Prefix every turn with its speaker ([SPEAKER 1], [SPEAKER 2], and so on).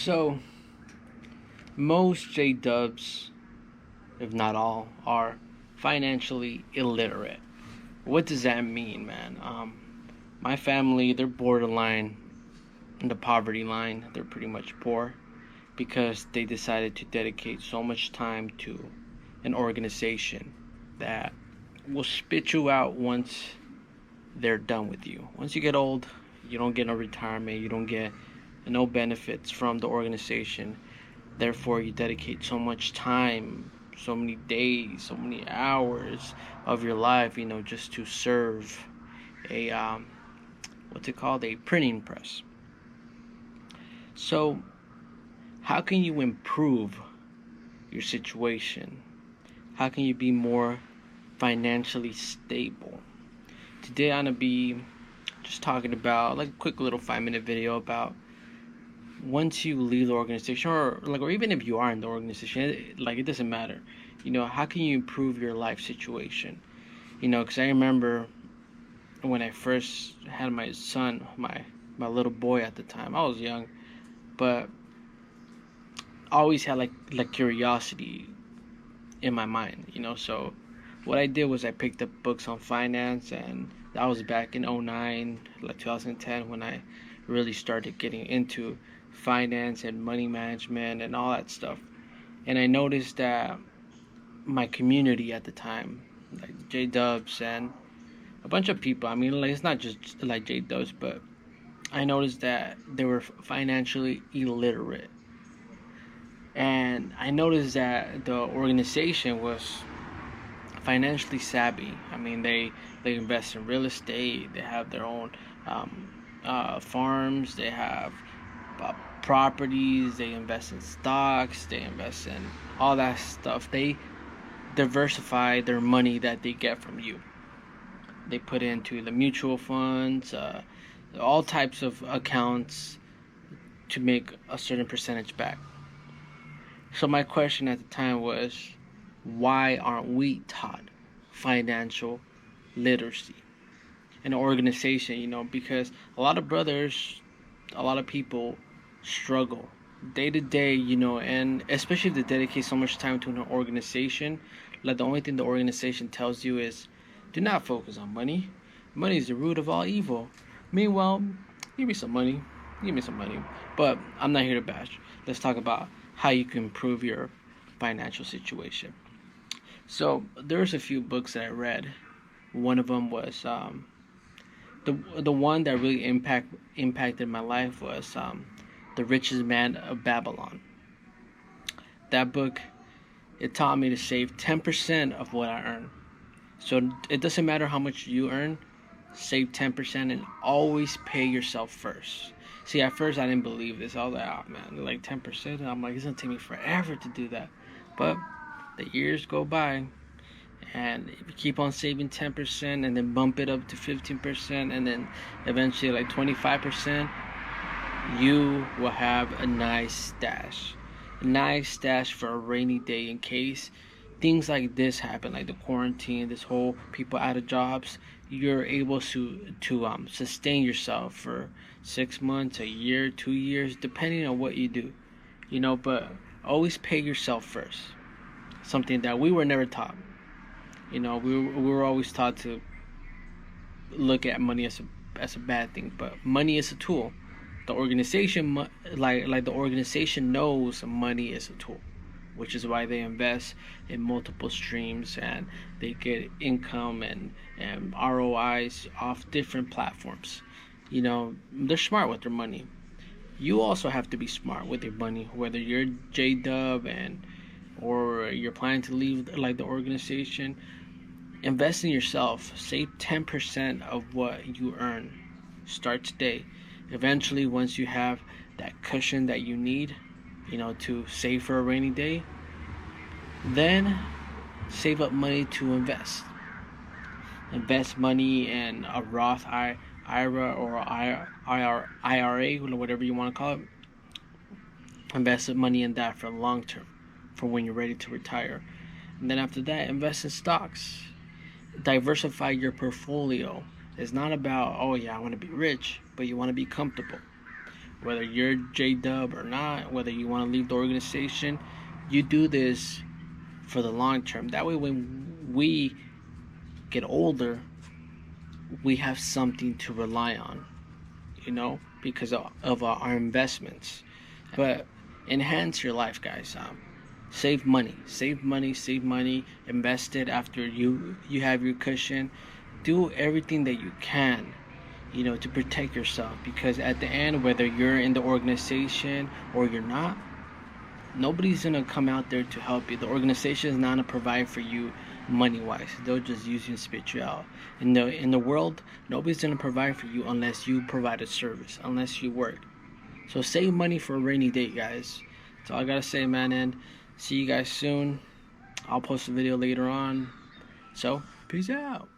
[SPEAKER 1] So, most J-dubs, if not all, are financially illiterate. What does that mean, man? My family, they're borderline in the poverty line. They're pretty much poor because they decided to dedicate so much time to an organization that will spit you out once they're done with you. Once you get old, you don't get no retirement, you don't get no benefits from the organization. Therefore, you dedicate so much time, so many days, so many hours of your life, just to serve a what's it called, a printing press. So, how can you improve your situation? How can you be more financially stable? Today, I'm gonna be just talking about like a quick little 5-minute video about once you leave the organization, or even if you are in the organization, it doesn't matter. How can you improve your life situation? Because I remember when I first had my son, my little boy at the time. I was young, but I always had like curiosity in my mind. So what I did was I picked up books on finance, and that was back in '09, like 2010, when I really started getting into finance and money management and all that stuff. And I noticed that my community at the time, like J Dubs and a bunch of people, I mean, it's not just like J Dubs, but I noticed that they were financially illiterate. And I noticed that the organization was financially savvy. I mean, they invest in real estate, they have their own farms, they have uh, properties, they invest in stocks, they invest in all that stuff. They diversify their money that they get from you. They put into the mutual funds, all types of accounts to make a certain percentage back. So my question at the time was, why aren't we taught financial literacy in an organization? Because a lot of brothers, a lot of people struggle day to day, and especially if they dedicate so much time to an organization. Like, the only thing the organization tells you is, do not focus on money. Money is the root of all evil. Meanwhile, give me some money. Give me some money. But I'm not here to bash. Let's talk about how you can improve your financial situation. So there's a few books that I read. One of them was the one that really impacted my life was The Richest Man of Babylon. That book, it taught me to save 10% of what I earn. So it doesn't matter how much you earn, save 10% and always pay yourself first. See, at first I didn't believe this. I was like, oh man, like 10%. And I'm like, it's gonna take me forever to do that. But the years go by, and if you keep on saving 10% and then bump it up to 15% and then eventually like 25%, you will have a nice stash. A nice stash for a rainy day in case things like this happen, like the quarantine, this whole people out of jobs. You're able to sustain yourself for 6 months, a year, 2 years, depending on what you do. But always pay yourself first. Something that we were never taught. We were always taught to look at money as a bad thing, but money is a tool. The organization, like the organization, knows money is a tool, which is why they invest in multiple streams and they get income and ROIs off different platforms. They're smart with their money. You also have to be smart with your money, whether you're J-Dub or you're planning to leave like the organization. Invest in yourself. Save 10% of what you earn. Start today. Eventually, once you have that cushion that you need, to save for a rainy day, then save up money to invest. Invest money in a Roth IRA or IRA, whatever you want to call it. Invest money in that for long term, for when you're ready to retire. And then after that, invest in stocks. Diversify your portfolio. It's not about, oh yeah, I want to be rich, but you want to be comfortable. Whether you're J-Dub or not, whether you want to leave the organization, you do this for the long term. That way, when we get older, we have something to rely on, because of our investments. But enhance your life, guys. Save money, invest it after you have your cushion. Do everything that you can, to protect yourself, because at the end, whether you're in the organization or you're not, nobody's gonna come out there to help you. The organization is not gonna provide for you money wise. They'll just use you and spit you out. In the world, nobody's gonna provide for you unless you provide a service, unless you work. So save money for a rainy day, guys. That's all I gotta say, man. And see you guys soon. I'll post a video later on. So peace out.